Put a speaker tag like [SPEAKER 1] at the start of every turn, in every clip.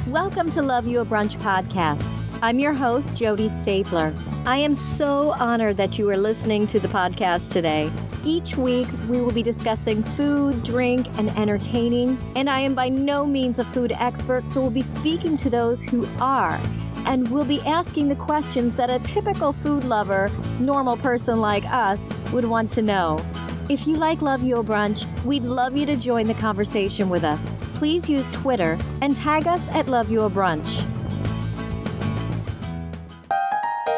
[SPEAKER 1] Welcome to Love You a Brunch podcast. I'm your host, Jodi Stapler. I am so honored that you are listening to the podcast today. Each week, we will be discussing food, drink, and entertaining. And I am by no means a food expert, so we'll be speaking to those who are. And we'll be asking the questions that a typical food lover, normal person like us, would want to know. If you like Love You a Brunch, we'd love you to join the conversation with us. Please use Twitter and tag us at Love You a Brunch.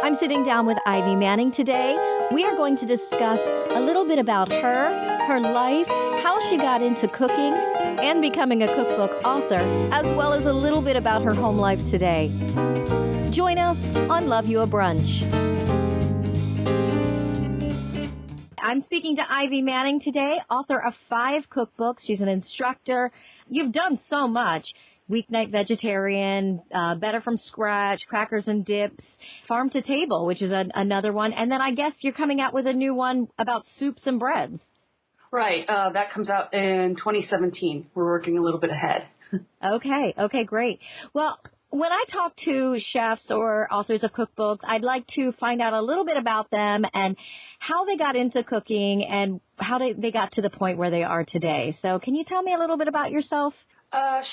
[SPEAKER 1] I'm sitting down with Ivy Manning today. We are going to discuss a little bit about her life, how she got into cooking and becoming a cookbook author, as well as a little bit about her home life today. Join us on Love You a Brunch. I'm speaking to Ivy Manning today, author of 5 cookbooks. She's an instructor. You've done so much. Weeknight Vegetarian, Better from Scratch, Crackers and Dips, Farm to Table, which is another one. And then I guess you're coming out with a new one about soups and breads.
[SPEAKER 2] Right. That comes out in 2017. We're working a little bit ahead.
[SPEAKER 1] Okay, great. Well, when I talk to chefs or authors of cookbooks, I'd like to find out a little bit about them and how they got into cooking and how they got to the point where they are today. So can you tell me a little bit about yourself?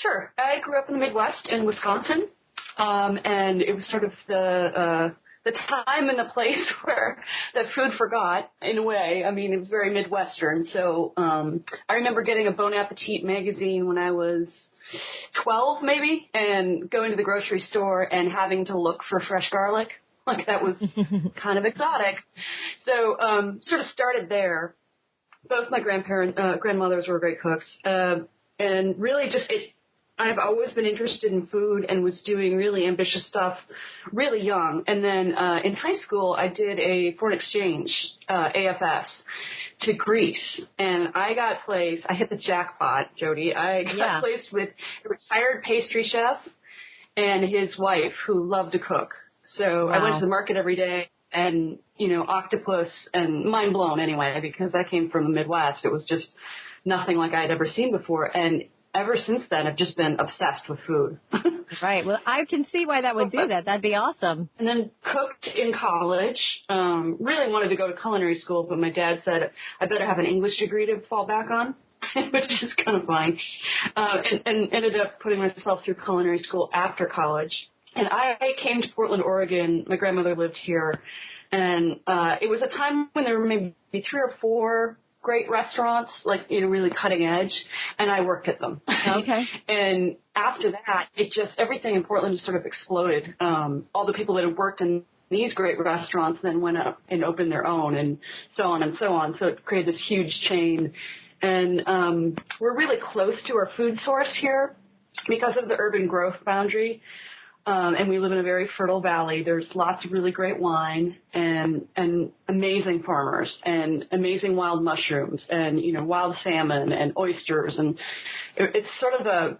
[SPEAKER 2] Sure. I grew up in the Midwest in Wisconsin, and it was sort of the time and the place where the food forgot, in a way. I mean, it was very Midwestern. So I remember getting a Bon Appetit magazine when I was 12, maybe, and going to the grocery store and having to look for fresh garlic. Like, that was kind of exotic. So sort of started there. Both my grandmothers were great cooks. And really I've always been interested in food and was doing really ambitious stuff really young. And then in high school, I did a foreign exchange, AFS, to Greece. And I hit the jackpot, Jodi. I got placed with a retired pastry chef and his wife who loved to cook. So wow. I went to the market every day and, octopus and mind blown anyway, because I came from the Midwest. It was just nothing like I had ever seen before. And ever since then, I've just been obsessed with food.
[SPEAKER 1] Right. Well, I can see why that would do that. That'd be awesome.
[SPEAKER 2] And then cooked in college. Really wanted to go to culinary school, but my dad said I better have an English degree to fall back on, which is kind of funny. And ended up putting myself through culinary school after college. And I came to Portland, Oregon. My grandmother lived here. And it was a time when there were maybe 3 or 4 great restaurants, like, really cutting edge, and I worked at them.
[SPEAKER 1] Okay.
[SPEAKER 2] And after that, everything in Portland just sort of exploded. All the people that had worked in these great restaurants then went up and opened their own, and so on and so on. So it created this huge chain. And we're really close to our food source here because of the urban growth boundary. And we live in a very fertile valley. There's lots of really great wine and amazing farmers and amazing wild mushrooms and, wild salmon and oysters. And it's sort of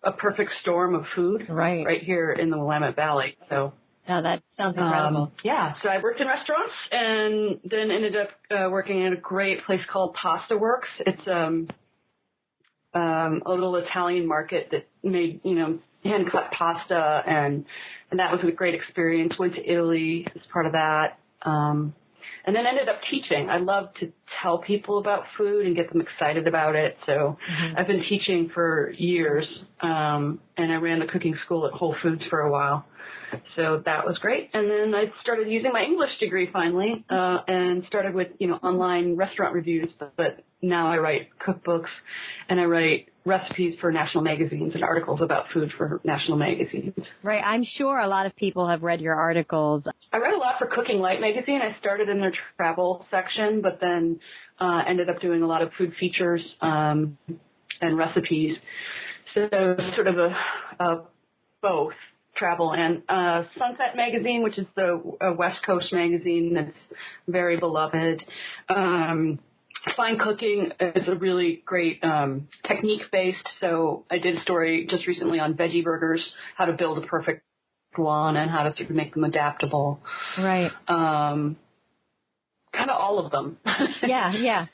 [SPEAKER 2] a perfect storm of food right here in the Willamette Valley. So
[SPEAKER 1] that sounds incredible.
[SPEAKER 2] So I worked in restaurants and then ended up working at a great place called Pasta Works. It's a little Italian market that made, hand-cut pasta, and that was a great experience. Went to Italy as part of that, and then ended up teaching. I love to tell people about food and get them excited about it, so I've been teaching for years, and I ran the cooking school at Whole Foods for a while, so that was great. And then I started using my English degree finally, and started with, online restaurant reviews, but now I write cookbooks, and I write recipes for national magazines and articles about food for national magazines.
[SPEAKER 1] Right. I'm sure a lot of people have read your articles.
[SPEAKER 2] I read a lot for Cooking Light magazine. I started in their travel section, but then ended up doing a lot of food features and recipes. So sort of a both travel and Sunset magazine, which is the West Coast magazine that's very beloved. Fine Cooking is a really great technique-based, so I did a story just recently on veggie burgers, how to build a perfect one and how to sort of make them adaptable.
[SPEAKER 1] Right.
[SPEAKER 2] Kind of all of them.
[SPEAKER 1] Yeah.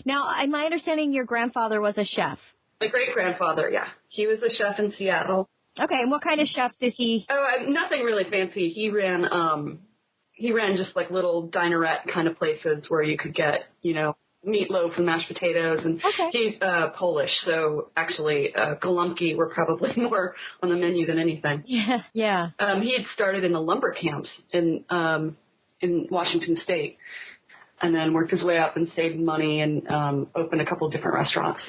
[SPEAKER 1] Now, my understanding your grandfather was a chef.
[SPEAKER 2] My great-grandfather, yeah. He was a chef in Seattle.
[SPEAKER 1] Okay, and what kind of chef did he?
[SPEAKER 2] Oh, nothing really fancy. He ran just like little dinerette kind of places where you could get, meatloaf and mashed potatoes. And he's Polish, so actually golumki were probably more on the menu than anything.
[SPEAKER 1] Yeah, yeah.
[SPEAKER 2] He had started in the lumber camps in Washington State, and then worked his way up and saved money and opened a couple of different restaurants.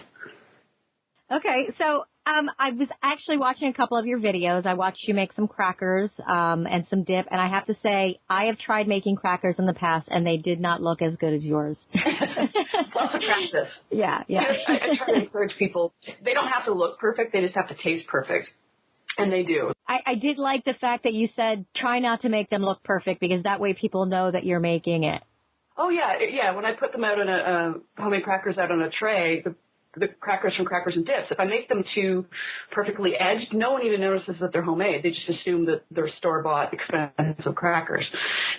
[SPEAKER 1] Okay, so I was actually watching a couple of your videos. I watched you make some crackers and some dip, and I have to say, I have tried making crackers in the past, and they did not look as good as yours.
[SPEAKER 2] Lots of practice.
[SPEAKER 1] Yeah.
[SPEAKER 2] I try to encourage people. They don't have to look perfect. They just have to taste perfect. And they do.
[SPEAKER 1] I did like the fact that you said try not to make them look perfect, because that way people know that you're making it.
[SPEAKER 2] Oh, yeah. When I put them out on homemade crackers out on a tray, the crackers from Crackers and Dips, if I make them too perfectly edged, no one even notices that they're homemade. They just assume that they're store-bought, expensive crackers.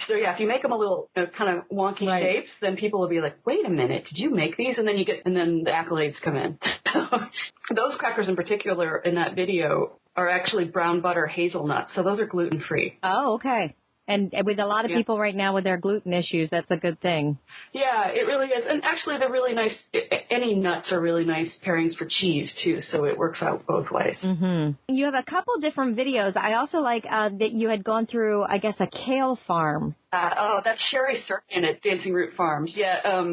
[SPEAKER 2] So, yeah, if you make them a little kind of wonky shapes, then people will be like, wait a minute, did you make these? And then then the accolades come in. Those crackers in particular in that video are actually brown butter hazelnuts, so those are gluten-free.
[SPEAKER 1] Oh, okay. And with a lot of people right now with their gluten issues, that's a good thing.
[SPEAKER 2] Yeah, it really is. And actually, they're really nice. Any nuts are really nice pairings for cheese, too, so it works out both ways.
[SPEAKER 1] Mm-hmm. You have a couple different videos. I also like that you had gone through, I guess, a kale farm.
[SPEAKER 2] That's Sherry Serkin at Dancing Root Farms. Yeah,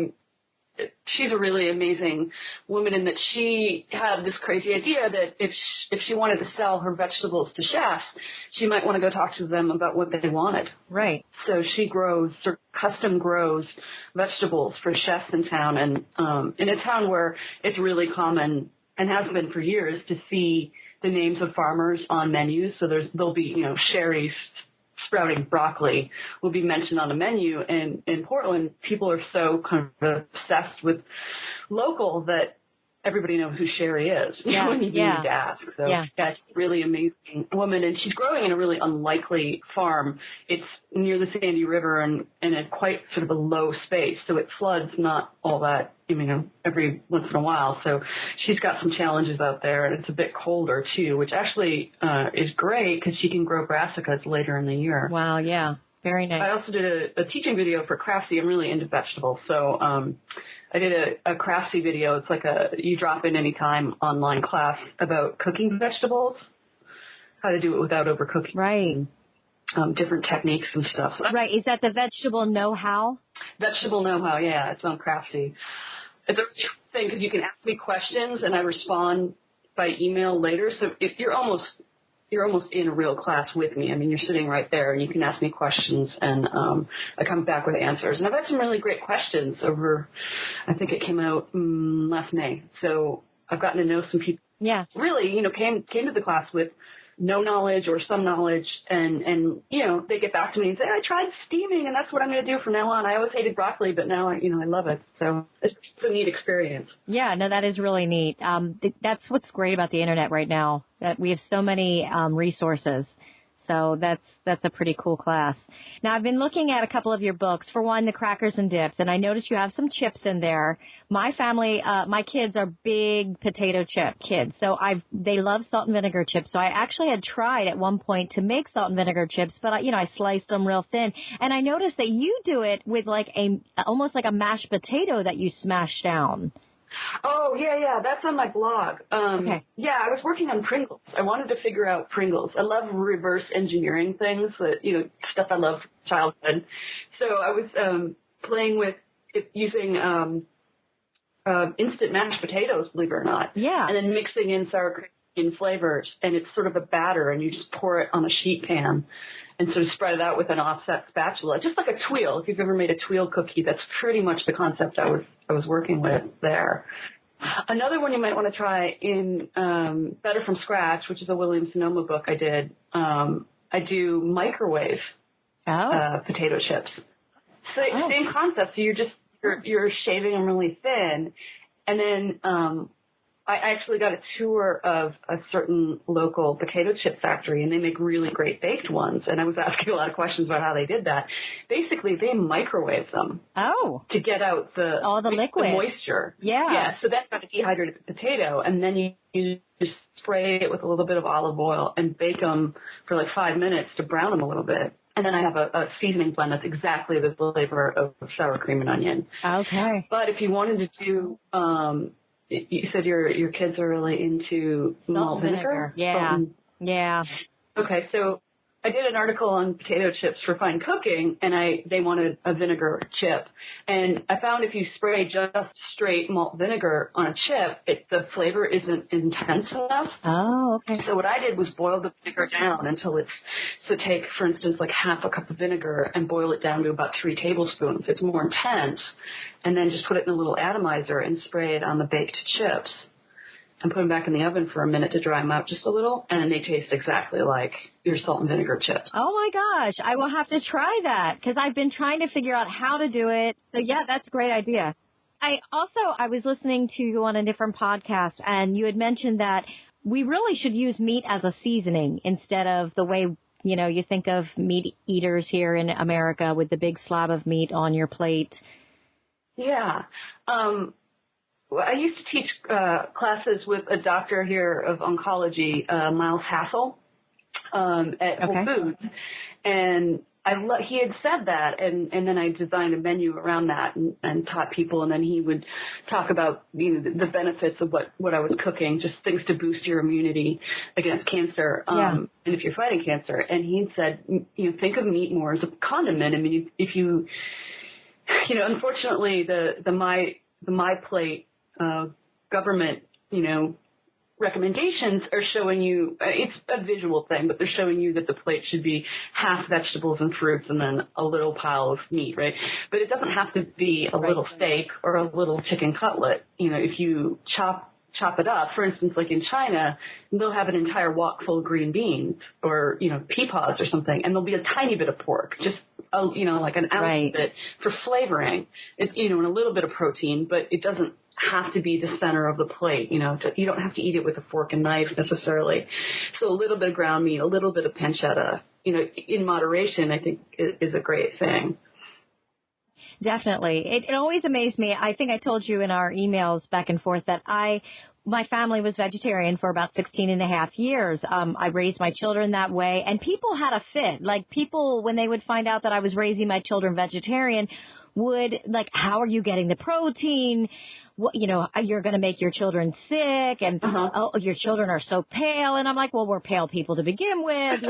[SPEAKER 2] she's a really amazing woman in that she had this crazy idea that if she wanted to sell her vegetables to chefs, she might want to go talk to them about what they wanted.
[SPEAKER 1] Right.
[SPEAKER 2] So she custom grows vegetables for chefs in town, and in a town where it's really common and has been for years to see the names of farmers on menus. So there'll be, Sherry's sprouting broccoli will be mentioned on a menu. And in Portland, people are so kind of obsessed with local that everybody knows who Sherry is.
[SPEAKER 1] Yeah,
[SPEAKER 2] when you need to ask. So she's a really amazing woman, and she's growing in a really unlikely farm. It's near the Sandy River and in a quite sort of a low space, so it floods not all that, every once in a while. So she's got some challenges out there, and it's a bit colder too, which actually is great because she can grow brassicas later in the year.
[SPEAKER 1] Wow, yeah. Very nice.
[SPEAKER 2] I also did a teaching video for Craftsy. I'm really into vegetables, so I did a Craftsy video. It's like you drop in anytime online class about cooking vegetables, how to do it without overcooking.
[SPEAKER 1] Right.
[SPEAKER 2] Different techniques and stuff. So
[SPEAKER 1] right. Is that the vegetable know-how?
[SPEAKER 2] Vegetable know-how, yeah. It's on Craftsy. It's a thing because you can ask me questions and I respond by email later. So if you're almost in a real class with me. I mean, you're sitting right there and you can ask me questions and I come back with answers. And I've had some really great questions over, I think it came out last May. So I've gotten to know some people.
[SPEAKER 1] Yeah.
[SPEAKER 2] Really, came to the class with no knowledge or some knowledge and they get back to me and say, I tried steaming and that's what I'm going to do from now on. I always hated broccoli, but now I love it. So it's a neat experience. Yeah,
[SPEAKER 1] no, that is really neat. That's what's great about the internet right now, that we have so many resources. So that's a pretty cool class. Now, I've been looking at a couple of your books. For one, the Crackers and Dips, and I noticed you have some chips in there. My family, my kids are big potato chip kids, so they love salt and vinegar chips. So I actually had tried at one point to make salt and vinegar chips, but I sliced them real thin. And I noticed that you do it with almost like a mashed potato that you smash down.
[SPEAKER 2] Oh, yeah, that's on my blog.
[SPEAKER 1] Okay.
[SPEAKER 2] Yeah, I was working on Pringles. I wanted to figure out Pringles. I love reverse engineering things, stuff I love from childhood. So I was playing with using instant mashed potatoes, believe it or not.
[SPEAKER 1] Yeah.
[SPEAKER 2] And then mixing in sour cream and flavors, and it's sort of a batter, and you just pour it on a sheet pan and sort of spread it out with an offset spatula, just like a tuile. If you've ever made a tuile cookie, that's pretty much the concept I was working with there. Another one you might want to try in Better from Scratch, which is a William Sonoma book I did. I do microwave potato chips. So same concept. So you're shaving them really thin, and then I actually got a tour of a certain local potato chip factory, and they make really great baked ones. And I was asking a lot of questions about how they did that. Basically, they microwave them.
[SPEAKER 1] Oh.
[SPEAKER 2] To get out
[SPEAKER 1] all the liquid.
[SPEAKER 2] The moisture.
[SPEAKER 1] Yeah.
[SPEAKER 2] Yeah, so that's got a dehydrated potato, and then you just spray it with a little bit of olive oil and bake them for like 5 minutes to brown them a little bit. And then I have a seasoning blend that's exactly the flavor of sour cream and onion.
[SPEAKER 1] Okay.
[SPEAKER 2] But if you wanted to do, you said your kids are really into malt vinegar?
[SPEAKER 1] Yeah. Yeah.
[SPEAKER 2] Okay, so I did an article on potato chips for fine cooking, and they wanted a vinegar chip. And I found if you spray just straight malt vinegar on a chip, the flavor isn't intense enough.
[SPEAKER 1] Oh, okay.
[SPEAKER 2] So what I did was boil the vinegar down until so take, for instance, like half a cup of vinegar and boil it down to about 3 tablespoons. It's more intense. And then just put it in a little atomizer and spray it on the baked chips. And put them back in the oven for a minute to dry them out just a little, and they taste exactly like your salt and vinegar chips.
[SPEAKER 1] Oh, my gosh. I will have to try that because I've been trying to figure out how to do it. So, yeah, that's a great idea. I was listening to you on a different podcast, and you had mentioned that we really should use meat as a seasoning instead of the way, you think of meat eaters here in America with the big slab of meat on your plate.
[SPEAKER 2] Yeah. I used to teach classes with a doctor here of oncology, Miles Hassel, at Whole Foods, and he had said that, and then I designed a menu around that and taught people, and then he would talk about the benefits of what I was cooking, just things to boost your immunity against cancer, and if you're fighting cancer. And he said, think of meat more as a condiment. I mean, if you unfortunately the My Plate government, recommendations are showing you, it's a visual thing, but they're showing you that the plate should be half vegetables and fruits and then a little pile of meat, right? But it doesn't have to be a little steak or a little chicken cutlet. If you chop it up, for instance, like in China, they'll have an entire wok full of green beans or, pea pods or something, and there'll be a tiny bit of pork, just, like an ounce of it for flavoring. It's, and a little bit of protein, but it doesn't have to be the center of the plate. You don't have to eat it with a fork and knife necessarily. So a little bit of ground meat, a little bit of pancetta, in moderation, I think is a great thing.
[SPEAKER 1] Definitely. It always amazed me. I think I told you in our emails back and forth that my family was vegetarian for about 16 and a half years. I raised my children that way, and people had a fit. Like people, when they would find out that I was raising my children vegetarian, would how are you getting the protein? You're going to make your children sick, and your children are so pale. And I'm like, well, we're pale people to begin with,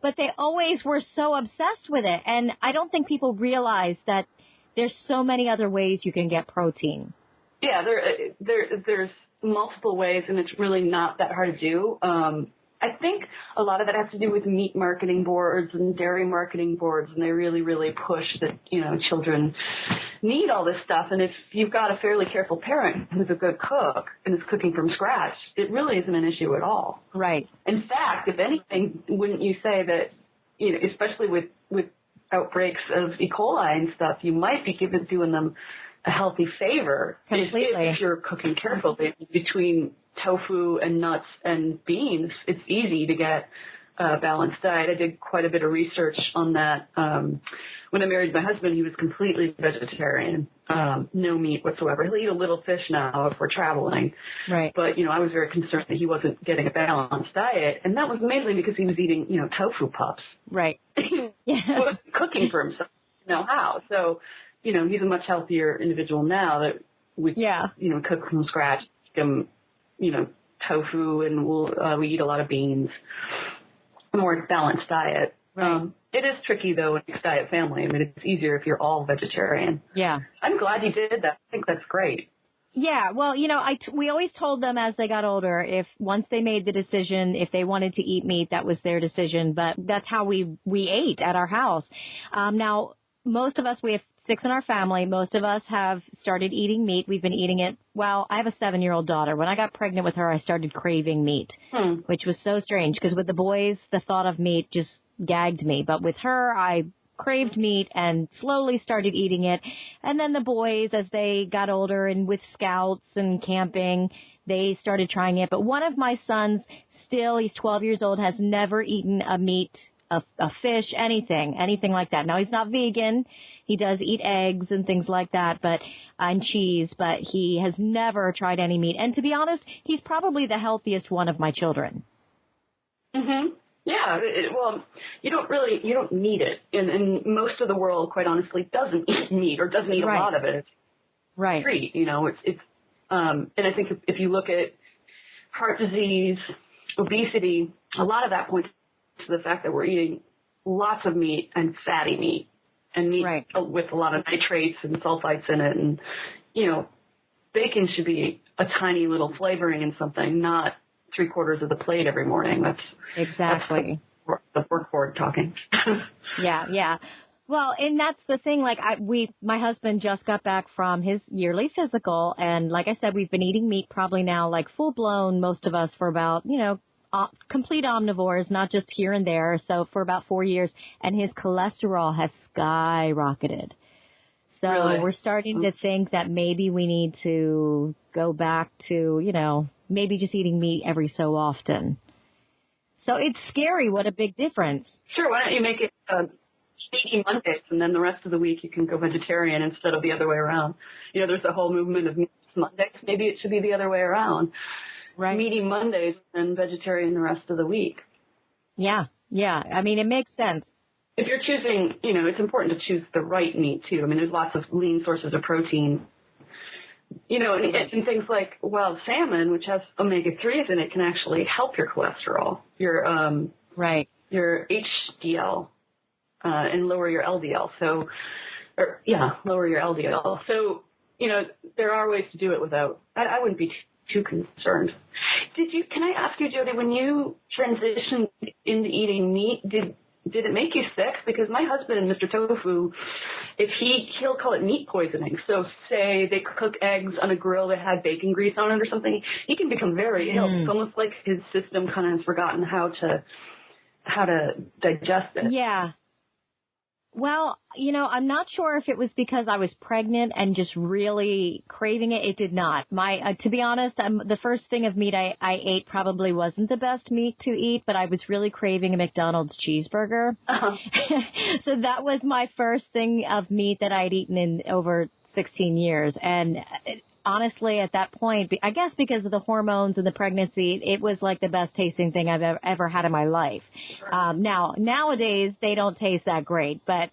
[SPEAKER 1] but they always were so obsessed with it. And I don't think people realize that there's so many other ways you can get protein. Yeah,
[SPEAKER 2] there's multiple ways, and it's really not that hard to do. I think a lot of that has to do with meat marketing boards and dairy marketing boards, and they really, really push that, children need all this stuff. And if you've got a fairly careful parent who's a good cook and is cooking from scratch, it really isn't an issue at all.
[SPEAKER 1] Right.
[SPEAKER 2] In fact, if anything, wouldn't you say that, especially with outbreaks of E. coli and stuff, you might be doing them a healthy favor.
[SPEAKER 1] Completely.
[SPEAKER 2] If you're cooking carefully. Between tofu and nuts and beans, it's easy to get a balanced diet. I did quite a bit of research on that. When I married my husband, he was completely vegetarian, no meat whatsoever. He'll eat a little fish now if we're traveling.
[SPEAKER 1] Right.
[SPEAKER 2] But, I was very concerned that he wasn't getting a balanced diet, and that was mainly because he was eating, tofu puffs.
[SPEAKER 1] Right.
[SPEAKER 2] He was cooking for himself, how. So, he's a much healthier individual now that we, cook from scratch, tofu, and we eat a lot of beans, a more balanced diet.
[SPEAKER 1] Right.
[SPEAKER 2] It is tricky, though, in a mixed diet family. I mean, it's easier if you're all vegetarian.
[SPEAKER 1] Yeah.
[SPEAKER 2] I'm glad you did that. I think that's great.
[SPEAKER 1] Yeah, well, we always told them as they got older, if once they made the decision, if they wanted to eat meat, that was their decision. But that's how we ate at our house. Now, most of us, we have 6 in our family. Most of us have started eating meat. We've been eating it. Well, I have a 7-year-old daughter. When I got pregnant with her, I started craving meat, which was so strange because with the boys, the thought of meat just gagged me. But with her, I craved meat and slowly started eating it. And then the boys, as they got older and with scouts and camping, they started trying it. But one of my sons still, he's 12 years old, has never eaten a meat, a fish, anything like that. Now, he's not vegan. He does eat eggs and things like that, and cheese, but he has never tried any meat. And to be honest, he's probably the healthiest one of my children.
[SPEAKER 2] Mm-hmm. Yeah, well, you don't need it. And most of the world, quite honestly, doesn't eat meat or doesn't eat a lot of it. It's
[SPEAKER 1] right.
[SPEAKER 2] Treat, and I think if you look at heart disease, obesity, a lot of that points to the fact that we're eating lots of meat and fatty meat and meat with a lot of nitrates and sulfites in it. And, bacon should be a tiny little flavoring in something, not 3/4 of the plate every morning. That's
[SPEAKER 1] exactly
[SPEAKER 2] the work board talking.
[SPEAKER 1] Yeah. Well, and that's the thing. Like my husband just got back from his yearly physical, and like I said, we've been eating meat probably now, like full blown, most of us for about complete omnivores, not just here and there. So for about 4 years, and his cholesterol has skyrocketed. So we're starting to think that maybe we need to go back to, maybe just eating meat every so often. So it's scary. What a big difference.
[SPEAKER 2] Sure. Why don't you make it meaty Mondays, and then the rest of the week you can go vegetarian instead of the other way around. There's a whole movement of meaty Mondays. Maybe it should be the other way around. Right. Meaty Mondays and vegetarian the rest of the week. Yeah.
[SPEAKER 1] I mean, it makes sense.
[SPEAKER 2] If you're choosing, it's important to choose the right meat too. I mean, there's lots of lean sources of protein. And things like wild salmon, which has omega-3s in it, can actually help your cholesterol, your HDL, and lower your LDL. Lower your LDL. So, there are ways to do it without. I wouldn't be too concerned. Can I ask you, Jodi, when you transitioned into eating meat, did it make you sick? Because my husband and Mr. Tofu, he'll call it meat poisoning. So say they cook eggs on a grill that had bacon grease on it or something, he can become very ill. It's almost like his system kind of has forgotten how to digest it.
[SPEAKER 1] Yeah. Well, I'm not sure if it was because I was pregnant and just really craving it. It did not. To be honest, the first thing of meat I ate probably wasn't the best meat to eat, but I was really craving a McDonald's cheeseburger. Uh-huh. So that was my first thing of meat that I'd eaten in over 16 years. And honestly, at that point, I guess because of the hormones and the pregnancy, it was like the best tasting thing I've ever had in my life. Nowadays, they don't taste that great, but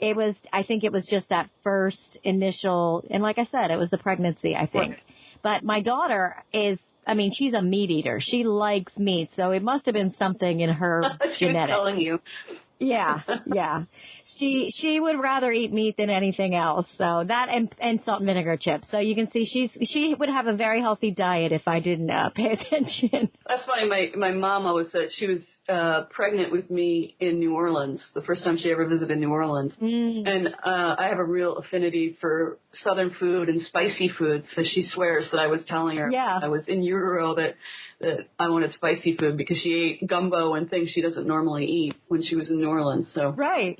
[SPEAKER 1] I think it was just that first initial, and like I said, it was the pregnancy, I think. But my daughter she's a meat eater. She likes meat, so it must have been something in her genetics.
[SPEAKER 2] She was telling you.
[SPEAKER 1] Yeah. She would rather eat meat than anything else. So that and salt and vinegar chips. So you can see she would have a very healthy diet if I didn't pay attention.
[SPEAKER 2] That's funny. My mom always said she was pregnant with me in New Orleans, the first time she ever visited New Orleans. And I have a real affinity for Southern food and spicy food. So she swears that I was telling her I was in utero that I wanted spicy food because she ate gumbo and things she doesn't normally eat when she was in New Orleans. So
[SPEAKER 1] right.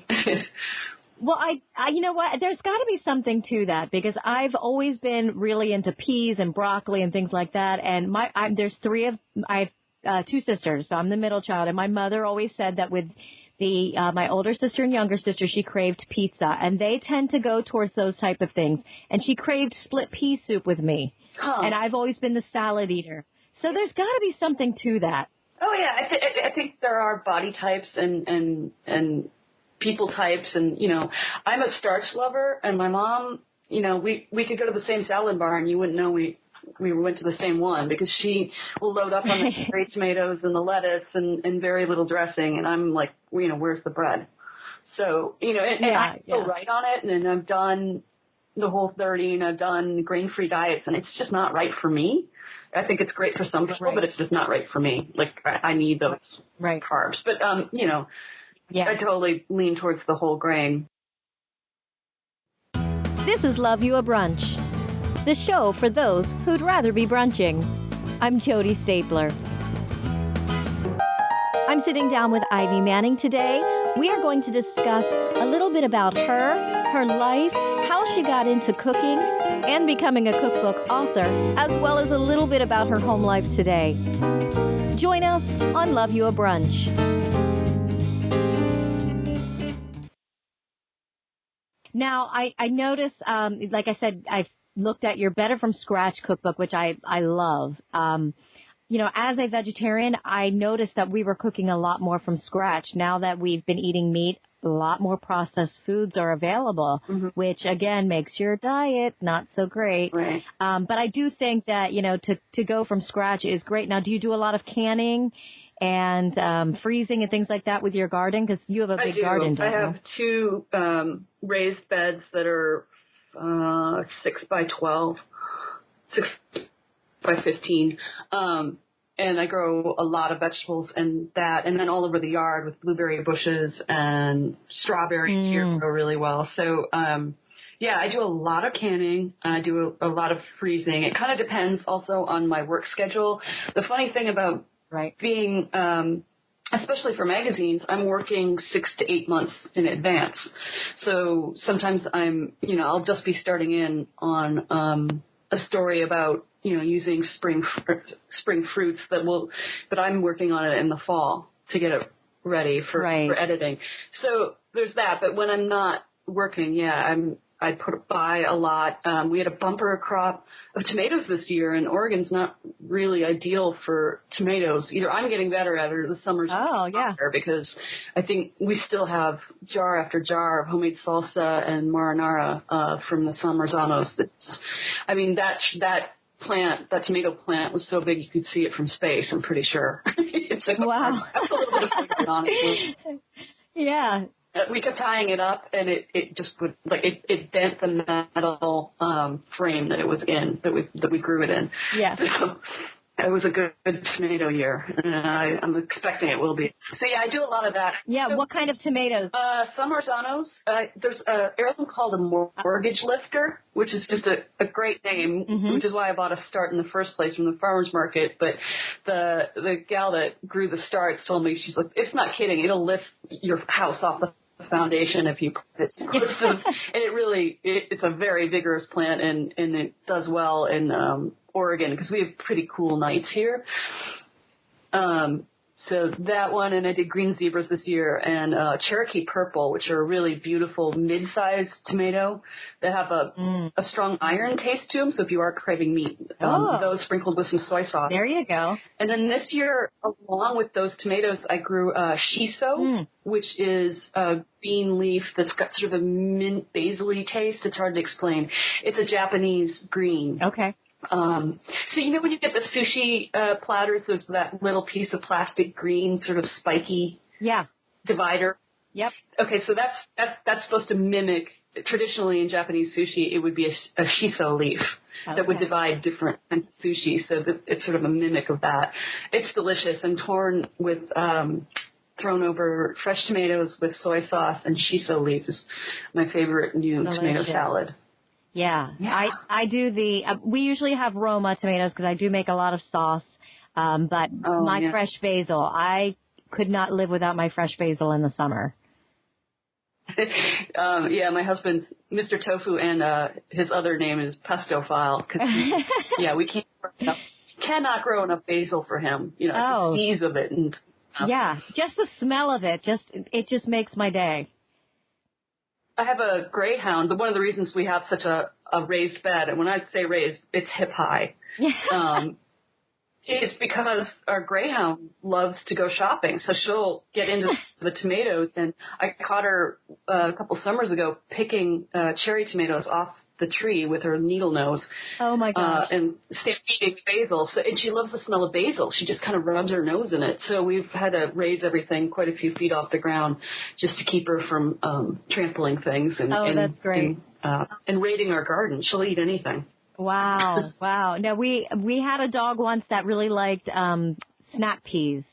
[SPEAKER 1] Well, I you know what? There's got to be something to that because I've always been really into peas and broccoli and things like that. And I have 2 sisters, so I'm the middle child. And my mother always said that with my older sister and younger sister, she craved pizza, and they tend to go towards those type of things. And she craved split pea soup with me, and I've always been the salad eater. So there's got to be something to that.
[SPEAKER 2] Oh yeah, I think there are body types and people types, and I'm a starch lover, and my mom, we could go to the same salad bar and you wouldn't know we went to the same one because she will load up on the cherry tomatoes and the lettuce and very little dressing, and I'm like, where's the bread? So I'm still right on it, and I've done the Whole30 and I've done grain-free diets, and it's just not right for me. I think it's great for some people, but it's just not right for me. Like I need those carbs, but I totally lean towards the whole grain.
[SPEAKER 1] This is Love You a Brunch, the show for those who'd rather be brunching. I'm Jodi Stapler. I'm sitting down with Ivy Manning today. We are going to discuss a little bit about her life, how she got into cooking, and becoming a cookbook author, as well as a little bit about her home life today. Join us on Love You a Brunch. Now, I noticed, like I said, I've looked at your Better from Scratch cookbook, which I love. As a vegetarian, I noticed that we were cooking a lot more from scratch. Now that we've been eating meat, a lot more processed foods are available, which, again, makes your diet not so great.
[SPEAKER 2] Right.
[SPEAKER 1] But I do think that, to go from scratch is great. Now, do you do a lot of canning and freezing and things like that with your garden? Because you have a big garden, don't you?
[SPEAKER 2] I have two raised beds that are 6 by 12, 6 by 15. And I grow a lot of vegetables and then all over the yard with blueberry bushes and strawberries here grow really well. So, I do a lot of canning. I do a lot of freezing. It kind of depends also on my work schedule. The funny thing about being, especially for magazines, I'm working 6 to 8 months in advance. So sometimes I'll just be starting in on a story about, using spring fruits but I'm working on it in the fall to get it ready for editing. So there's that. But when I'm not working, I buy a lot. We had a bumper crop of tomatoes this year, and Oregon's not really ideal for tomatoes. Either I'm getting better at it or the summer's better, because I think we still have jar after jar of homemade salsa and marinara from the San Marzanos. That tomato plant was so big you could see it from space, I'm pretty sure. It's like, wow. That's a little bit of flavor, honestly.
[SPEAKER 1] Yeah.
[SPEAKER 2] We kept tying it up, and it just would, it bent the metal frame that it was in, that we grew it in. Yeah. So it was a good tomato year, and I'm expecting it will be. So, I do a lot of that.
[SPEAKER 1] Yeah, so, what kind of tomatoes?
[SPEAKER 2] San Marzanos. There's an heirloom called a mortgage lifter, which is just a great name, which is why I bought a start in the first place from the farmer's market. But the gal that grew the starts told me, she's like, it's not kidding. It'll lift your house off the foundation if you put it close to them. And it's a very vigorous plant, and it does well in Oregon because we have pretty cool nights here. So that one, and I did green zebras this year, and Cherokee purple, which are a really beautiful mid-sized tomato that have a strong iron taste to them. So if you are craving meat, those sprinkled with some soy sauce.
[SPEAKER 1] There you go.
[SPEAKER 2] And then this year, along with those tomatoes, I grew shiso, which is a bean leaf that's got sort of a mint basil-y taste. It's hard to explain. It's a Japanese green.
[SPEAKER 1] Okay.
[SPEAKER 2] So when you get the sushi platters, there's that little piece of plastic green, sort of spiky divider. Yep. Okay, so that's supposed to mimic, traditionally in Japanese sushi, it would be a shiso leaf that would divide different kinds of sushi. So it's sort of a mimic of that. It's delicious and torn with thrown over fresh tomatoes with soy sauce and shiso leaf is my favorite new tomato salad.
[SPEAKER 1] Yeah. I do we usually have Roma tomatoes because I do make a lot of sauce. But fresh basil, I could not live without my fresh basil in the summer.
[SPEAKER 2] My husband's Mr. Tofu, and his other name is Pestophile. We cannot grow enough basil for him. The seeds of it. And,
[SPEAKER 1] just the smell of it, it just makes my day.
[SPEAKER 2] I have a greyhound, but one of the reasons we have such a raised bed, and when I say raised, it's hip high, it's because our greyhound loves to go shopping. So she'll get into the tomatoes, and I caught her a couple summers ago picking cherry tomatoes off the tree with her needle nose. Oh my gosh! And stampeding basil. So, and she loves the smell of basil. She just kind of rubs her nose in it. So we've had to raise everything quite a few feet off the ground just to keep her from trampling things. And,
[SPEAKER 1] that's great.
[SPEAKER 2] And raiding our garden. She'll eat anything.
[SPEAKER 1] Wow! Wow! Now we had a dog once that really liked snap peas.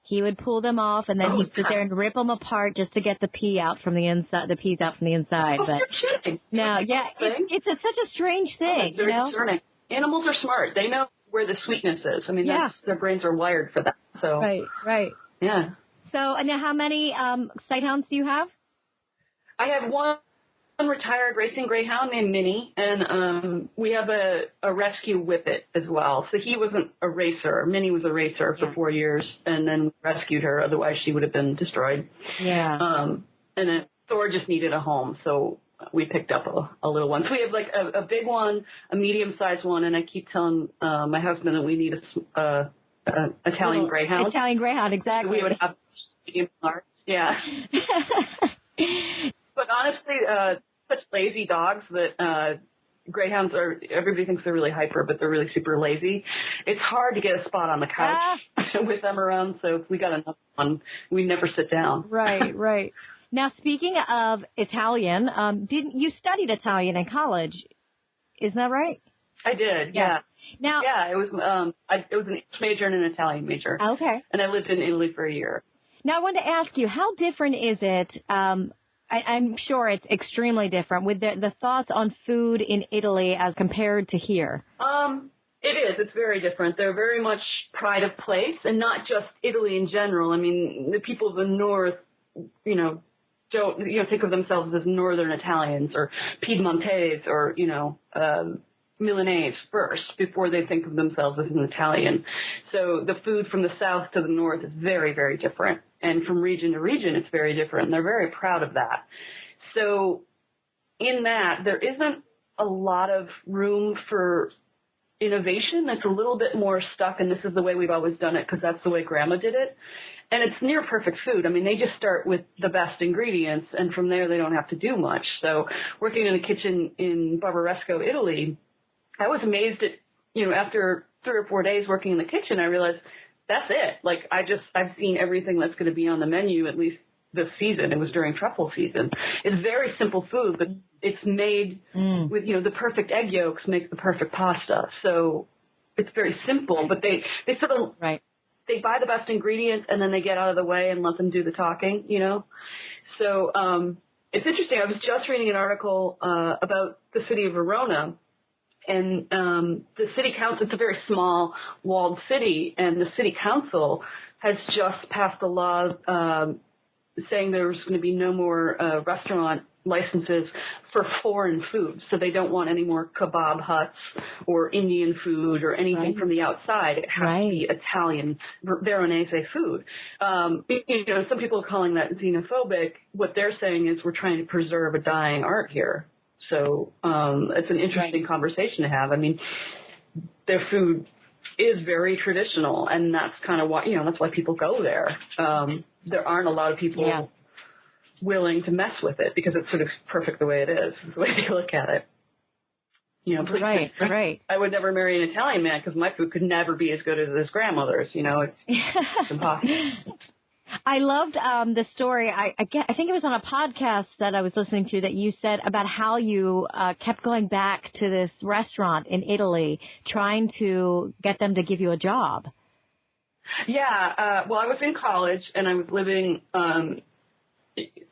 [SPEAKER 1] He would pull them off, and then he'd sit there and rip them apart just to get the pea out from the inside. The peas out from the inside.
[SPEAKER 2] Oh, you're kidding!
[SPEAKER 1] No, it's such a strange thing.
[SPEAKER 2] Very discerning. Animals are smart. They know where the sweetness is. I mean, their brains are wired for that. So
[SPEAKER 1] right.
[SPEAKER 2] Yeah.
[SPEAKER 1] So now, how many sighthounds do you have?
[SPEAKER 2] I have one retired racing greyhound named Minnie, and we have a rescue whippet as well. So he wasn't a racer. Minnie was a racer for 4 years, and then rescued her. Otherwise, she would have been destroyed.
[SPEAKER 1] Yeah.
[SPEAKER 2] And then Thor just needed a home, so we picked up a little one. So we have like a big one, a medium-sized one, and I keep telling my husband that we need a Italian greyhound.
[SPEAKER 1] Italian greyhound, exactly.
[SPEAKER 2] We would have medium large. Yeah. But honestly, such lazy dogs that greyhounds are, everybody thinks they're really hyper, but they're really super lazy. It's hard to get a spot on the couch with them around, so if we got another one, we never sit down.
[SPEAKER 1] Right. Now, speaking of Italian, didn't you studied Italian in college? Isn't that right?
[SPEAKER 2] I did, yeah.
[SPEAKER 1] Now,
[SPEAKER 2] it was an English major and an Italian major.
[SPEAKER 1] Okay.
[SPEAKER 2] And I lived in Italy for a year.
[SPEAKER 1] Now, I wanted to ask you, how different is it? I'm sure it's extremely different with the thoughts on food in Italy as compared to here.
[SPEAKER 2] It is. It's very different. They're very much pride of place, and not just Italy in general. I mean, the people of the north, don't think of themselves as Northern Italians or Piedmontese or Milanese first before they think of themselves as an Italian. So the food from the south to the north is very, very different. And from region to region, it's very different. And they're very proud of that. So in that, there isn't a lot of room for innovation. It's a little bit more stuck, and this is the way we've always done it because that's the way Grandma did it. And it's near perfect food. I mean, they just start with the best ingredients, and from there they don't have to do much. So working in a kitchen in Barbaresco, Italy, I was amazed at, after 3 or 4 days working in the kitchen, I realized that's it. Like, I've seen everything that's going to be on the menu, at least this season. It was during truffle season. It's very simple food, but it's made with, the perfect egg yolks make the perfect pasta. So it's very simple, but they sort of, they buy the best ingredients and then they get out of the way and let them do the talking, So it's interesting. I was just reading an article about the city of Verona. And the city council, it's a very small walled city, and the city council has just passed a law saying there's going to be no more restaurant licenses for foreign food. So they don't want any more kebab huts or Indian food or anything from the outside. It has to be Italian, Veronese food. Some people are calling that xenophobic. What they're saying is we're trying to preserve a dying art here. So it's an interesting conversation to have. I mean, their food is very traditional, and that's kind of why, that's why people go there. There aren't a lot of people willing to mess with it because it's sort of perfect the way it is the way they look at it. Right. I would never marry an Italian man because my food could never be as good as his grandmother's. It's impossible.
[SPEAKER 1] I loved the story. I think it was on a podcast that I was listening to that you said about how you kept going back to this restaurant in Italy trying to get them to give you a job.
[SPEAKER 2] Yeah. Well, I was in college and I was living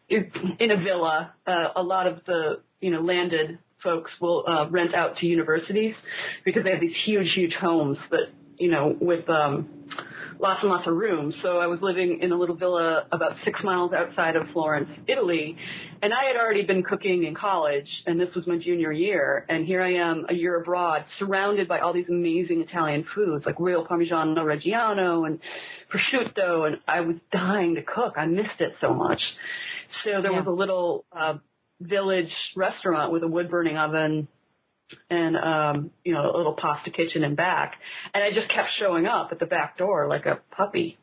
[SPEAKER 2] in a villa. A lot of the landed folks will rent out to universities because they have these huge, huge homes that with lots and lots of rooms. So I was living in a little villa about 6 miles outside of Florence, Italy, and I had already been cooking in college, and this was my junior year, and here I am a year abroad, surrounded by all these amazing Italian foods, like real Parmigiano Reggiano and prosciutto, and I was dying to cook. I missed it so much. So there was a little village restaurant with a wood-burning oven and, a little pasta kitchen and back. And I just kept showing up at the back door like a puppy,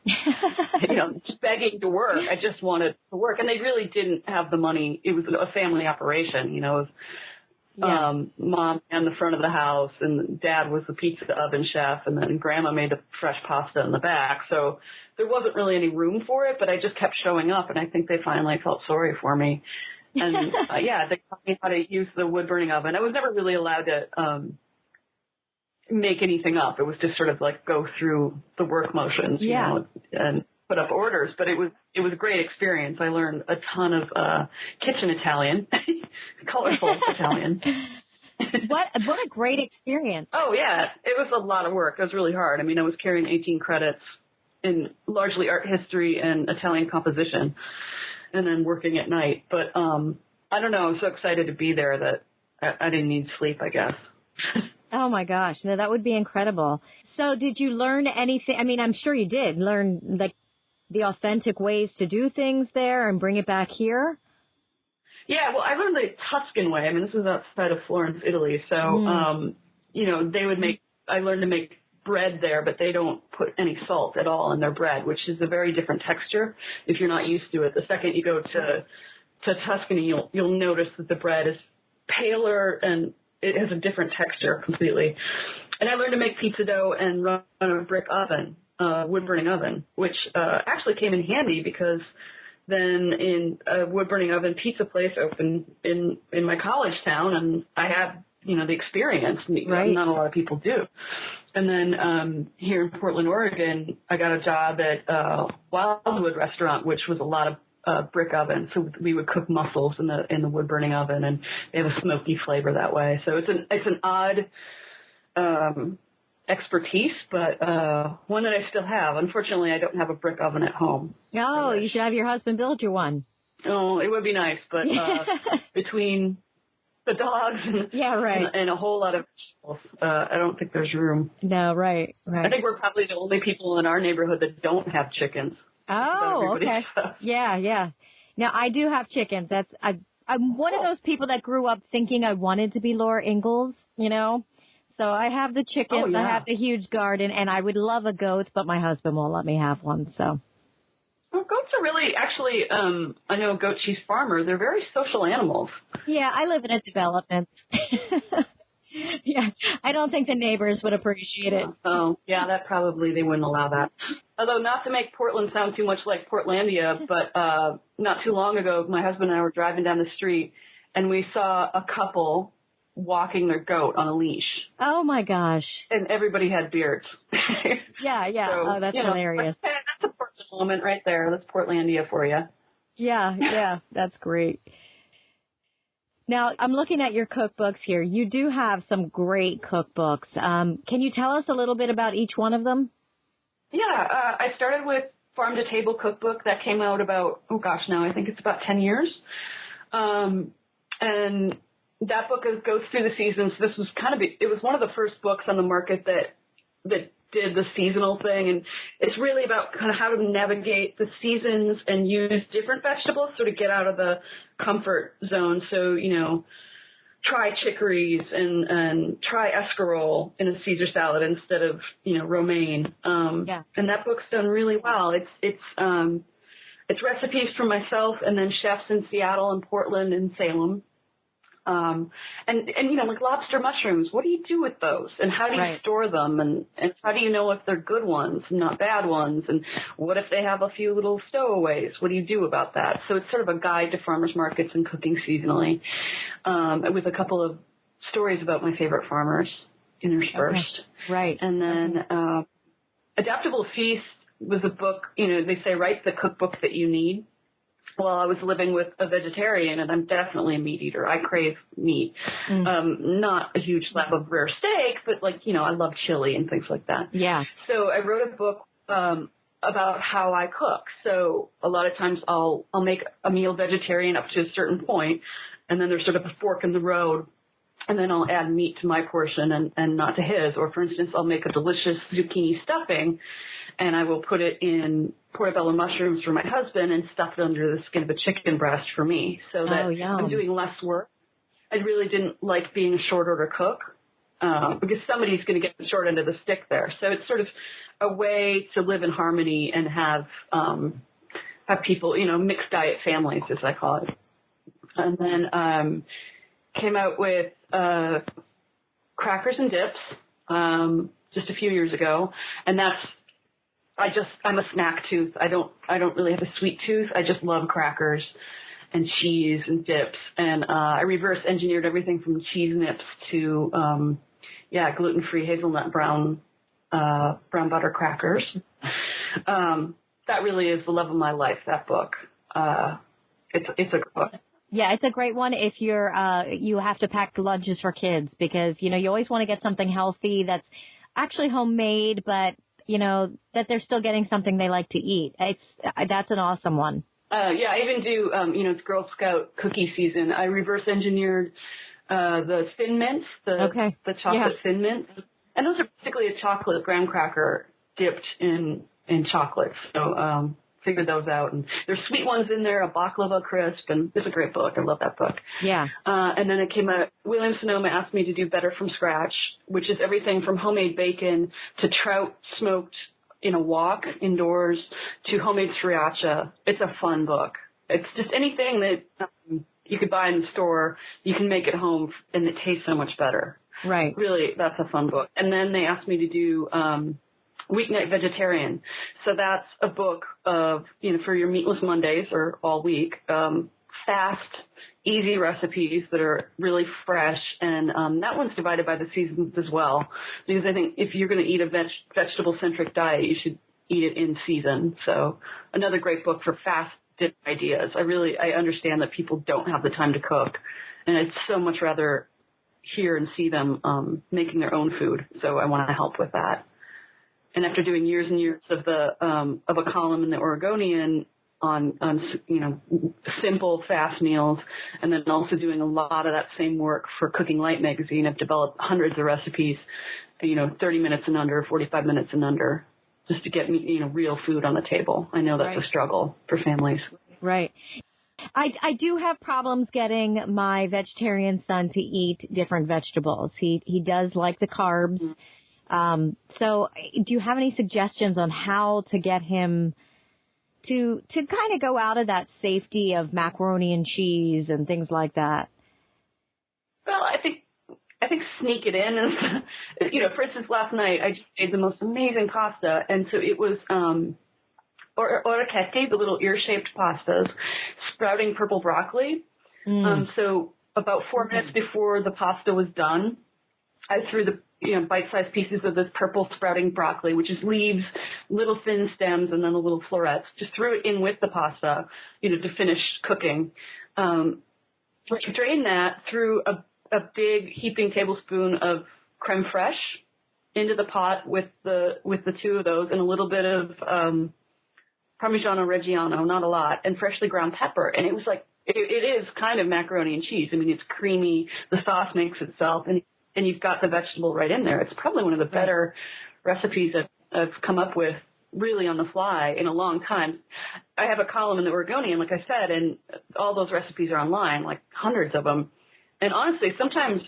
[SPEAKER 2] just begging to work. I just wanted to work. And they really didn't have the money. It was a family operation, mom ran the front of the house and dad was the pizza oven chef. And then grandma made the fresh pasta in the back. So there wasn't really any room for it, but I just kept showing up. And I think they finally felt sorry for me. And, they taught me how to use the wood-burning oven. I was never really allowed to make anything up. It was just sort of like go through the work motions, and put up orders. But it was a great experience. I learned a ton of kitchen Italian, colorful Italian.
[SPEAKER 1] What a great experience.
[SPEAKER 2] Oh, yeah. It was a lot of work. It was really hard. I mean, I was carrying 18 credits in largely art history and Italian composition, and then working at night. But I don't know. I'm so excited to be there that I didn't need sleep, I guess.
[SPEAKER 1] Oh, my gosh. No, that would be incredible. So did you learn anything? I mean, I'm sure you did learn like the authentic ways to do things there and bring it back here.
[SPEAKER 2] Yeah, well, I learned the Tuscan way. I mean, this is outside of Florence, Italy. So, I learned to make bread there, but they don't put any salt at all in their bread, which is a very different texture if you're not used to it. The second you go to Tuscany, you'll notice that the bread is paler and it has a different texture completely. And I learned to make pizza dough and run a brick oven, wood-burning oven, which actually came in handy because then in a wood-burning oven pizza place opened in my college town, and I had, the experience.
[SPEAKER 1] Right.
[SPEAKER 2] Not a lot of people do. And then here in Portland, Oregon, I got a job at Wildwood Restaurant, which was a lot of brick oven. So we would cook mussels in the wood-burning oven, and they have a smoky flavor that way. So it's an odd expertise, but one that I still have. Unfortunately, I don't have a brick oven at home.
[SPEAKER 1] Oh, you should have your husband build you one.
[SPEAKER 2] Oh, it would be nice, but between the dogs and a whole lot of vegetables, I don't think there's room.
[SPEAKER 1] No, right.
[SPEAKER 2] I think we're probably the only people in our neighborhood that don't have chickens.
[SPEAKER 1] Oh, okay. Yeah. Now, I do have chickens. I'm one of those people that grew up thinking I wanted to be Laura Ingalls, So I have the chickens, I have the huge garden, and I would love a goat, but my husband won't let me have one, so.
[SPEAKER 2] Well, goats are really, actually, I know a goat cheese farmer. They're very social animals.
[SPEAKER 1] Yeah, I live in a development. Yeah, I don't think the neighbors would appreciate it.
[SPEAKER 2] Oh, yeah, they wouldn't allow that. Although, not to make Portland sound too much like Portlandia, but not too long ago, my husband and I were driving down the street, and we saw a couple walking their goat on a leash.
[SPEAKER 1] Oh, my gosh.
[SPEAKER 2] And everybody had beards.
[SPEAKER 1] Yeah. So, that's hilarious.
[SPEAKER 2] That's a Portland moment right there. That's Portlandia for you.
[SPEAKER 1] Yeah, that's great. Now, I'm looking at your cookbooks here. You do have some great cookbooks. Can you tell us a little bit about each one of them? Yeah,
[SPEAKER 2] I started with Farm to Table cookbook that came out about, I think it's about 10 years. And that book goes through the seasons. This was it was one of the first books on the market that did the seasonal thing. And it's really about kind of how to navigate the seasons and use different vegetables, sort of get out of the comfort zone. So, try chicories and try escarole in a Caesar salad instead of, romaine. And that book's done really well. It's recipes from myself and then chefs in Seattle and Portland and Salem. And like lobster mushrooms, what do you do with those? And how do you store them? And how do you know if they're good ones and not bad ones? And what if they have a few little stowaways? What do you do about that? So it's sort of a guide to farmers markets and cooking seasonally, with a couple of stories about my favorite farmers interspersed.
[SPEAKER 1] Okay. Right.
[SPEAKER 2] And then Adaptable Feast was a book, they say write the cookbook that you need. Well, I was living with a vegetarian, and I'm definitely a meat eater. I crave meat. Not a huge slab of rare steak, but I love chili and things like that.
[SPEAKER 1] Yeah.
[SPEAKER 2] So I wrote a book about how I cook. So a lot of times I'll make a meal vegetarian up to a certain point, and then there's sort of a fork in the road, and then I'll add meat to my portion and not to his. Or, for instance, I'll make a delicious zucchini stuffing, and I will put it in portobello mushrooms for my husband and stuff it under the skin of a chicken breast for me, so that I'm doing less work. I really didn't like being a short order cook because somebody's going to get the short end of the stick there. So it's sort of a way to live in harmony and have people, mixed diet families, as I call it. And then came out with crackers and dips just a few years ago, and I'm a snack tooth. I don't really have a sweet tooth. I just love crackers and cheese and dips. And I reverse engineered everything from cheese nips to gluten-free hazelnut brown butter crackers. That really is the love of my life, that book. It's a good book.
[SPEAKER 1] Yeah, it's a great one if you have to pack lunches for kids because, you always want to get something healthy that's actually homemade, but that they're still getting something they like to eat. That's an awesome one.
[SPEAKER 2] Yeah, I even do, it's Girl Scout cookie season. I reverse engineered the Thin Mints, the chocolate Thin Mints. And those are basically a chocolate graham cracker dipped in chocolate. So figured those out. And there's sweet ones in there, a baklava crisp, and it's a great book. I love that book.
[SPEAKER 1] Yeah.
[SPEAKER 2] And then it came out, William Sonoma asked me to do Better from Scratch, which is everything from homemade bacon to trout smoked in a wok indoors to homemade sriracha. It's a fun book. It's just anything that you could buy in the store, you can make at home, and it tastes so much better.
[SPEAKER 1] Right.
[SPEAKER 2] Really, that's a fun book. And then they asked me to do Weeknight Vegetarian. So that's a book of, for your meatless Mondays or all week, fast, easy recipes that are really fresh. And that one's divided by the seasons as well. Because I think if you're going to eat a vegetable-centric diet, you should eat it in season. So another great book for fast dip ideas. I understand that people don't have the time to cook. And I'd so much rather hear and see them making their own food. So I want to help with that. And after doing years and years of a column in the Oregonian on simple fast meals, and then also doing a lot of that same work for Cooking Light magazine, I've developed hundreds of recipes, 30 minutes and under, 45 minutes and under, just to get me real food on the table. I know that's a struggle for families. Right.
[SPEAKER 1] I do have problems getting my vegetarian son to eat different vegetables. He does like the carbs. So do you have any suggestions on how to get him to kind of go out of that safety of macaroni and cheese and things like that?
[SPEAKER 2] Well, I think sneak it in. And, for instance, last night I just made the most amazing pasta. And so it was, orecchiette, the little ear-shaped pastas, sprouting purple broccoli. So about 4 minutes before the pasta was done, I threw the bite-sized pieces of this purple sprouting broccoli, which is leaves, little thin stems, and then the little florets. Just threw it in with the pasta, to finish cooking. Drain that, threw a big heaping tablespoon of creme fraiche into the pot with the two of those, and a little bit of Parmigiano Reggiano, not a lot, and freshly ground pepper. And it was like, it is kind of macaroni and cheese. I mean, it's creamy. The sauce makes itself, and you've got the vegetable right in there. It's probably one of the better recipes that I've come up with really on the fly in a long time. I have a column in the Oregonian, like I said, and all those recipes are online, like hundreds of them. And honestly, sometimes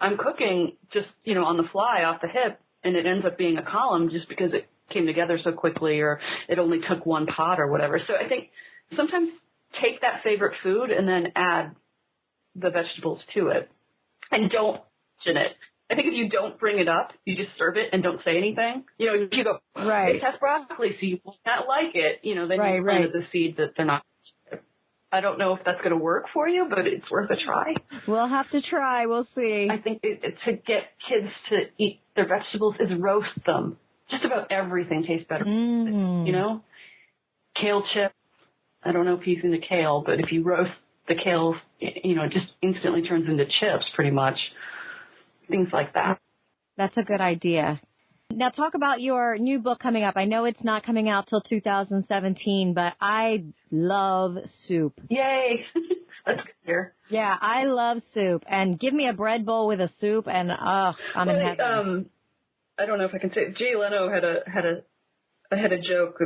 [SPEAKER 2] I'm cooking just, on the fly off the hip, and it ends up being a column just because it came together so quickly, or it only took one pot or whatever. So I think sometimes take that favorite food and then add the vegetables to it, and don't mention it. I think if you don't bring it up, you just serve it and don't say anything. If you go, it has broccoli, so you will not like it. Then you planted the seed that they're not. I don't know if that's going to work for you, but it's worth a try.
[SPEAKER 1] We'll have to try. We'll see.
[SPEAKER 2] I think to get kids to eat their vegetables is roast them. Just about everything tastes better. Kale chips. I don't know if he's into kale, but if you roast the kale, it just instantly turns into chips pretty much. Things like that.
[SPEAKER 1] That's a good idea. Now talk about your new book coming up. I know it's not coming out till 2017, but I love soup.
[SPEAKER 2] Yay. That's good to hear.
[SPEAKER 1] Yeah, I love soup. And give me a bread bowl with a soup and I'm in heaven.
[SPEAKER 2] I don't know if I can say it. Jay Leno had a joke,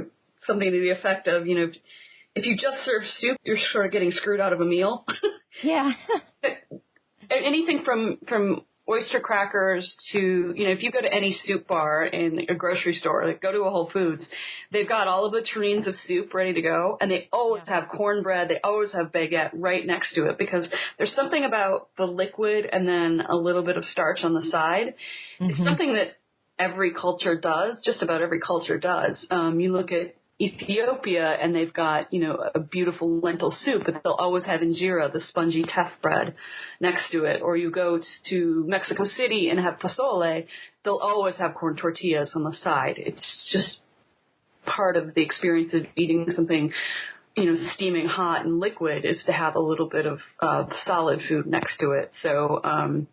[SPEAKER 2] something to the effect of, if you just serve soup, you're sort of getting screwed out of a meal.
[SPEAKER 1] Yeah.
[SPEAKER 2] Anything from oyster crackers to, if you go to any soup bar in a grocery store, like go to a Whole Foods, they've got all of the tureens of soup ready to go, and they always have cornbread, they always have baguette right next to it, because there's something about the liquid and then a little bit of starch on the side. It's something that every culture does, just about every culture does. You look at Ethiopia, and they've got, a beautiful lentil soup, but they'll always have injera, the spongy teff bread, next to it. Or you go to Mexico City and have pozole, they'll always have corn tortillas on the side. It's just part of the experience of eating something, steaming hot and liquid, is to have a little bit of solid food next to it. So I'm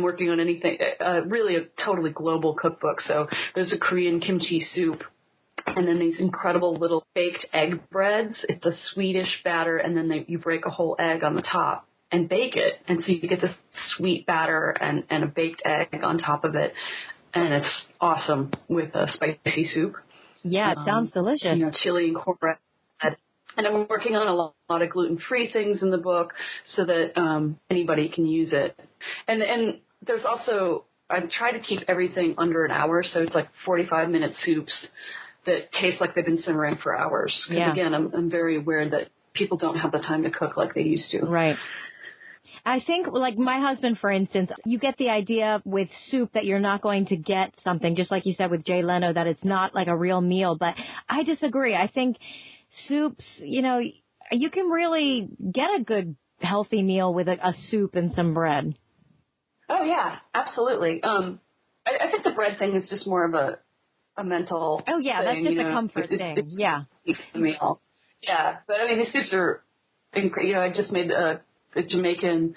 [SPEAKER 2] working on anything, really a totally global cookbook. So there's a Korean kimchi soup and then these incredible little baked egg breads. It's a Swedish batter, and then you break a whole egg on the top and bake it. And so you get this sweet batter and a baked egg on top of it. And it's awesome with a spicy soup.
[SPEAKER 1] Yeah, it sounds delicious.
[SPEAKER 2] Chili and cornbread. And I'm working on a lot of gluten-free things in the book so that anybody can use it. And there's also, I try to keep everything under an hour, so it's like 45-minute soups that taste like they've been simmering for hours. Because, again, I'm very aware that people don't have the time to cook like they used to.
[SPEAKER 1] Right. I think, like my husband, for instance, you get the idea with soup that you're not going to get something, just like you said with Jay Leno, that it's not like a real meal. But I disagree. I think soups, you can really get a good, healthy meal with a soup and some bread.
[SPEAKER 2] Oh, yeah, absolutely. I think the bread thing is just more of a mental
[SPEAKER 1] Oh, yeah,
[SPEAKER 2] thing,
[SPEAKER 1] that's just a comfort thing.
[SPEAKER 2] It's the meal. Yeah, but I mean, the soups are, I just made a Jamaican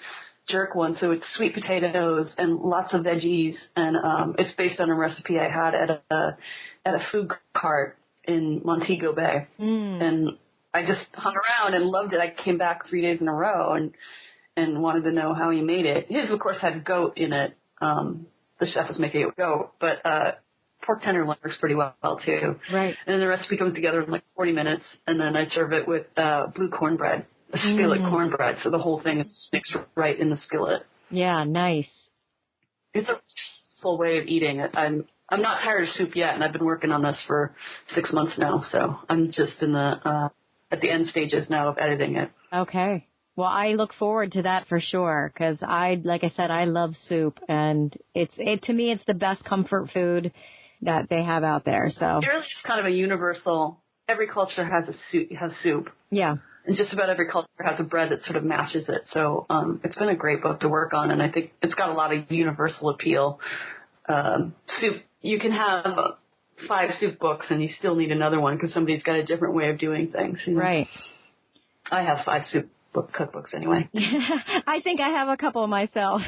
[SPEAKER 2] jerk one, so it's sweet potatoes and lots of veggies, and it's based on a recipe I had at a food cart in Montego Bay, and I just hung around and loved it. I came back 3 days in a row and wanted to know how he made it. His, of course, had goat in it. The chef was making it with goat, but pork tenderloin works pretty well too.
[SPEAKER 1] Right.
[SPEAKER 2] And then the recipe comes together in like 40 minutes, and then I serve it with blue cornbread. A skillet cornbread, so the whole thing is mixed right in the skillet.
[SPEAKER 1] Yeah, nice.
[SPEAKER 2] It's a full way of eating it. I'm not tired of soup yet, and I've been working on this for 6 months now, so I'm just in the at the end stages now of editing it.
[SPEAKER 1] Okay. Well, I look forward to that for sure, because like I said, I love soup, and to me, it's the best comfort food that they have out there. So
[SPEAKER 2] it really is kind of a universal. Every culture has soup.
[SPEAKER 1] Yeah.
[SPEAKER 2] And just about every culture has a bread that sort of matches it. So it's been a great book to work on, and I think it's got a lot of universal appeal. Soup, you can have 5 soup books, and you still need another one because somebody's got a different way of doing things.
[SPEAKER 1] Right.
[SPEAKER 2] I have 5 soup cookbooks anyway.
[SPEAKER 1] I think I have a couple myself.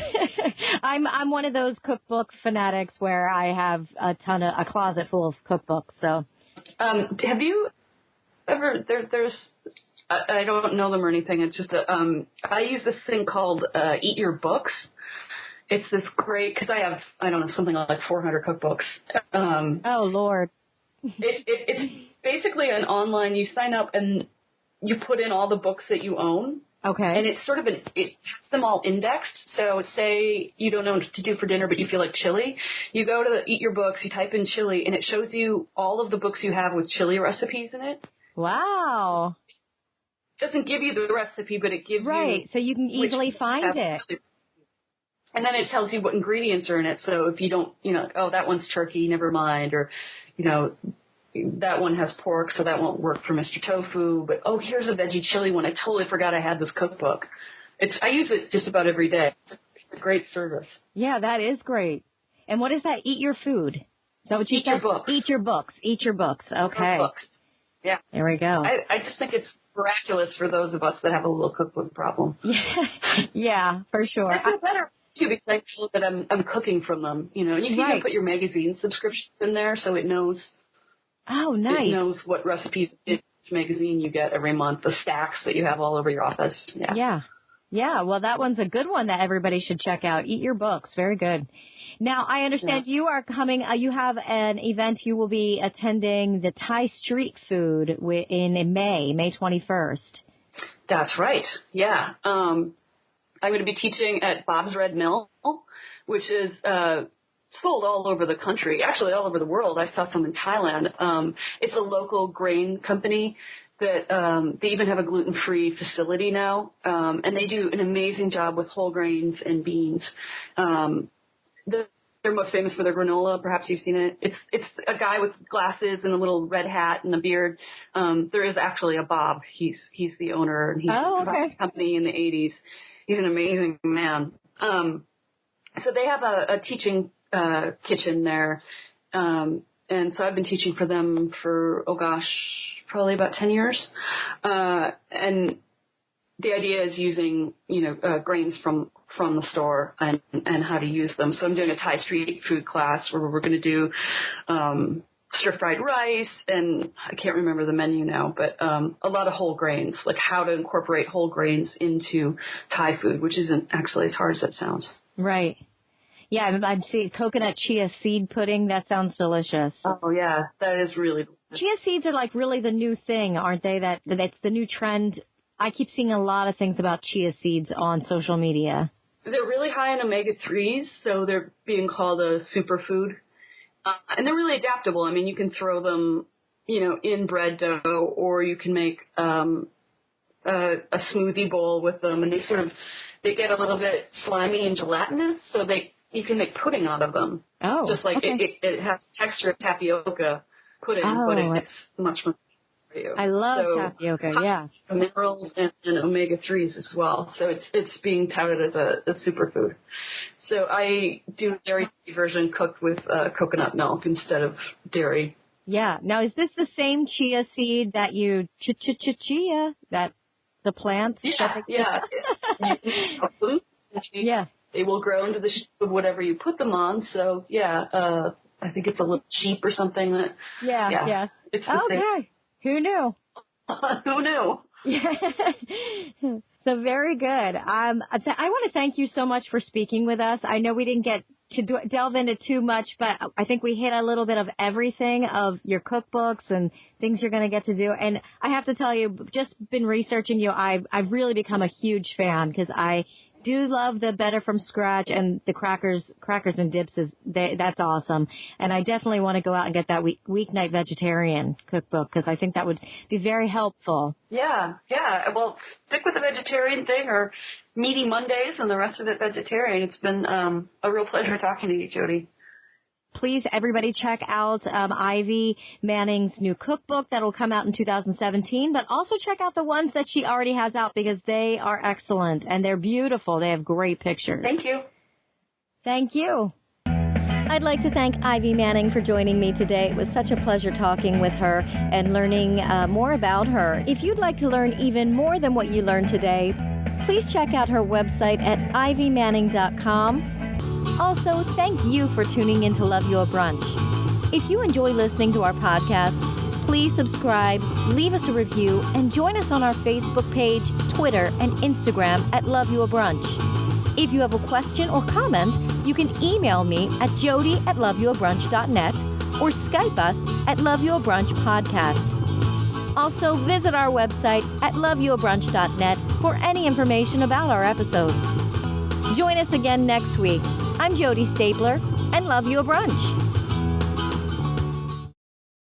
[SPEAKER 1] I'm one of those cookbook fanatics where I have a closet full of cookbooks. So,
[SPEAKER 2] have you ever there's I don't know them or anything. It's just I use this thing called Eat Your Books. It's this great, because I have, something like 400 cookbooks.
[SPEAKER 1] Oh, Lord.
[SPEAKER 2] It's basically an online, you sign up and you put in all the books that you own.
[SPEAKER 1] Okay.
[SPEAKER 2] And it's sort of it has them all indexed. So say you don't know what to do for dinner, but you feel like chili. You go to Eat Your Books, you type in chili, and it shows you all of the books you have with chili recipes in it.
[SPEAKER 1] Wow.
[SPEAKER 2] Doesn't give you the recipe, but it gives you...
[SPEAKER 1] Right, so you can easily find it.
[SPEAKER 2] And then it tells you what ingredients are in it. So if you don't, that one's turkey, never mind. Or, that one has pork, so that won't work for Mr. Tofu. But, here's a veggie chili one. I totally forgot I had this cookbook. I use it just about every day. It's a great service.
[SPEAKER 1] Yeah, that is great. And what is that? Eat Your Food. Is that what you said?
[SPEAKER 2] Your books.
[SPEAKER 1] Eat Your Books. Eat Your Books. Okay.
[SPEAKER 2] Books. Yeah.
[SPEAKER 1] There we go.
[SPEAKER 2] I just think it's miraculous for those of us that have a little cookbook problem.
[SPEAKER 1] Yeah, for sure.
[SPEAKER 2] I feel better, too, because I feel that I'm cooking from them, and you can even put your magazine subscriptions in there so it knows.
[SPEAKER 1] Oh, nice.
[SPEAKER 2] It knows what recipes in each magazine you get every month, the stacks that you have all over your office. Yeah.
[SPEAKER 1] Yeah, well, that one's a good one that everybody should check out. Eat Your Books. Very good. Now, I understand you are coming, you have an event you will be attending, the Thai street food in May 21st.
[SPEAKER 2] That's right. Yeah. I'm going to be teaching at Bob's Red Mill, which is sold all over the country, actually all over the world. I saw some in Thailand. It's a local grain company that they even have a gluten-free facility now, and they do an amazing job with whole grains and beans. They're most famous for their granola. Perhaps you've seen it. It's a guy with glasses and a little red hat and a beard. There is actually a Bob. He's the owner, and he's the company in the 80s. He's an amazing man. So they have a teaching kitchen there, and so I've been teaching for them for probably about 10 years. And the idea is using, grains from the store and how to use them. So I'm doing a Thai street food class where we're going to do stir-fried rice, and I can't remember the menu now, but a lot of whole grains, like how to incorporate whole grains into Thai food, which isn't actually as hard as it sounds.
[SPEAKER 1] Right. Yeah, I'm seeing coconut chia seed pudding. That sounds delicious.
[SPEAKER 2] Oh, yeah, that is really delicious.
[SPEAKER 1] Chia seeds are like really the new thing, aren't they? That's the new trend. I keep seeing a lot of things about chia seeds on social media.
[SPEAKER 2] They're really high in omega-3s, so they're being called a superfood. And they're really adaptable. I mean, you can throw them, in bread dough, or you can make a smoothie bowl with them, and they get a little bit slimy and gelatinous, so you can make pudding out of them.
[SPEAKER 1] Oh,
[SPEAKER 2] just like
[SPEAKER 1] okay.
[SPEAKER 2] it has the texture of tapioca pudding, but it's much more for you.
[SPEAKER 1] I love tapioca, yeah.
[SPEAKER 2] Minerals and omega-3s as well, so it's being touted as a superfood. So I do a dairy-free version cooked with coconut milk instead of dairy.
[SPEAKER 1] Yeah. Now, is this the same chia seed that you chia, that the plants?
[SPEAKER 2] Yeah,
[SPEAKER 1] yeah.
[SPEAKER 2] They will grow into the shape of whatever you put them on. So, I think it's a little sheep or something.
[SPEAKER 1] Yeah.
[SPEAKER 2] It's the same.
[SPEAKER 1] Who knew?
[SPEAKER 2] Who knew?
[SPEAKER 1] Yeah. So very good. I want to thank you so much for speaking with us. I know we didn't get to delve into too much, but I think we hit a little bit of everything of your cookbooks and things you're going to get to do. And I have to tell you, just been researching you, I've really become a huge fan because I do love the Better from Scratch, and the crackers and dips that's awesome. And I definitely want to go out and get that weeknight vegetarian cookbook because I think that would be very helpful.
[SPEAKER 2] Yeah. Well, stick with the vegetarian thing or meaty Mondays and the rest of it vegetarian. It's been a real pleasure talking to you, Jodi.
[SPEAKER 1] Please, everybody, check out Ivy Manning's new cookbook that will come out in 2017, but also check out the ones that she already has out because they are excellent and they're beautiful. They have great pictures.
[SPEAKER 2] Thank you.
[SPEAKER 1] Thank you. I'd like to thank Ivy Manning for joining me today. It was such a pleasure talking with her and learning more about her. If you'd like to learn even more than what you learned today, please check out her website at ivymanning.com. Also, thank you for tuning in to Love Your Brunch. If you enjoy listening to our podcast, please subscribe, leave us a review, and join us on our Facebook page, Twitter, and Instagram at Love Your Brunch. If you have a question or comment, you can email me at jodi@loveyourbrunch.net or Skype us at Love Your Brunch Podcast. Also, visit our website at loveyourbrunch.net for any information about our episodes. Join us again next week. I'm Jodi Stapler, and love your brunch.